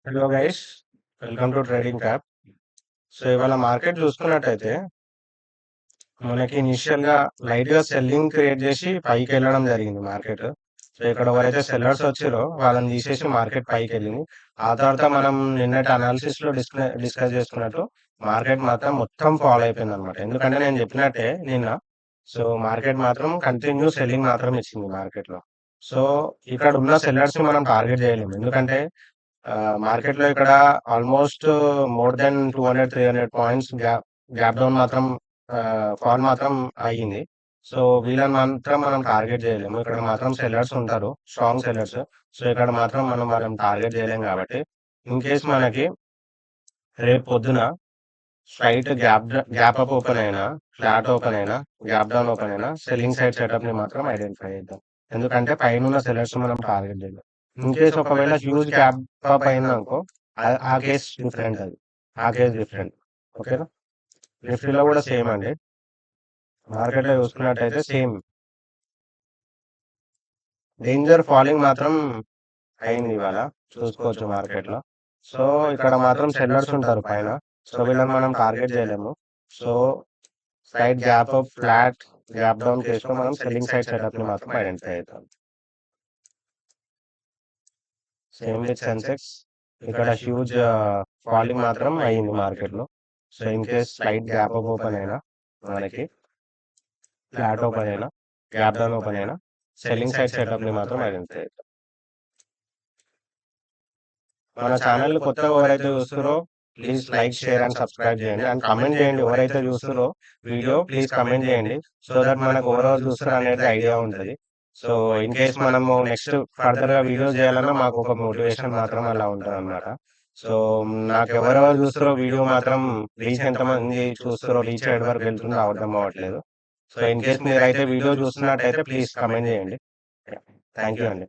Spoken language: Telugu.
Hello guys, welcome to trading tap. So ఇవాళ మార్కెట్ చూసుకున్నట్టయితే మనకి ఇనిషియల్గా లైట్గా సెల్లింగ్ క్రియేట్ చేసి పైకి వెళ్ళడం జరిగింది మార్కెట్. సో ఇక్కడ ఎవరైతే సెల్లర్స్ వచ్చారో వాళ్ళని తీసేసి మార్కెట్ పైకి వెళ్ళింది. ఆ తర్వాత మనం నిన్నటి అనాలిసిస్లో డిస్కస్ చేసుకున్నట్టు మార్కెట్ మాత్రం మొత్తం ఫాలో అయిపోయింది అనమాట. ఎందుకంటే నేను చెప్పినట్టే నిన్న, సో మార్కెట్ మాత్రం కంటిన్యూ సెల్లింగ్ మాత్రం ఇచ్చింది మార్కెట్లో. సో ఇక్కడ ఉన్న సెల్లర్స్ మనం టార్గెట్ చేయలేము, ఎందుకంటే మార్కెట్లో ఇక్కడ almost more than 200-300 points gap down మాత్రం ఫాల్ మాత్రం అయ్యింది. సో వీళ్ళని మాత్రం మనం టార్గెట్ చేయలేము. ఇక్కడ మాత్రం సెల్లర్స్ ఉంటారు, స్ట్రాంగ్ సెల్లర్స్. సో ఇక్కడ మాత్రం మనం టార్గెట్ చేయలేము. కాబట్టి ఇన్ కేస్ మనకి రేపు పొద్దున స్ట్రైట్ గ్యాప్ అప్ ఓపెన్ అయినా, ఫ్లాట్ ఓపెన్ అయినా, గ్యాప్ డౌన్ ఓపెన్ అయినా, సెల్లింగ్ సైడ్ సెటప్ ని మాత్రం ఐడెంటిఫై చేద్దాం. ఎందుకంటే పైన సెల్లర్స్ మనం టార్గెట్ చేయలేం. ఇన్ కేస్ ఒకవేళ హ్యూజ్ గ్యాప్ అప్ అయింది అనుకో, ఆ కేస్ డిఫరెంట్. ఆ కేస్ డిఫరెంట్. ఓకేనా? నిఫ్టీలో కూడా సేమ్ అండి. మార్కెట్లో చూసుకున్నట్టయితే సేమ్ డేంజర్ ఫాలింగ్ మాత్రం అయింది ఇవాళ, చూసుకోవచ్చు మార్కెట్లో. సో ఇక్కడ మాత్రం సెల్లర్స్ ఉంటారు పైన. సో వీళ్ళని మనం టార్గెట్ చేయలేము. So side gap up, flat, gap down కేసులో మనం సెల్లింగ్ సైడ్ సెటప్ ని మాత్రం ఐడెంటిఫై అవుతాం. సేమ్ విత్ సెన్సెక్స్, ఇక్కడ హ్యూజ్ ఫాలింగ్ మాత్రం అయ్యింది మార్కెట్లో. So in case slight gap up open అయినా, మనకి ఫ్లాట్ ఓపెన్ అయినా, గ్యాప్ డౌన్ ఓపెన్ అయినా, సెల్లింగ్ సైడ్ సెటప్ ని మాత్రం ఐడెంటిఫై అవుతాం. మన ఛానల్ కొత్తగా ఎవరైతే చూస్తారో please like, share and subscribe చేయండి. అండ్ కమెంట్ చేయండి, ఎవరైతే చూస్తారో వీడియో ప్లీజ్ కమెంట్ చేయండి. సో దట్ మనకు ఎవరెవరు చూస్తారు అనేది ఐడియా ఉంటుంది. సో ఇన్ కేస్ మనము నెక్స్ట్ ఫర్దర్ గా వీడియోస్ చేయాలన్నా మాకు ఒక మోటివేషన్ మాత్రం అలా ఉంటుంది అనమాట. సో నాకు ఎవరెవరు చూస్తారో వీడియో మాత్రం రీచ్ ఎంతమంది చూస్తారో, రీచ్ అయ్యే వరకు వెళ్తుందో అర్థం అవ్వట్లేదు. సో ఇన్ కేస్ మీరైతే వీడియో చూస్తున్నట్టయితే ప్లీజ్ కమెంట్ చేయండి. థ్యాంక్ యూ అండి.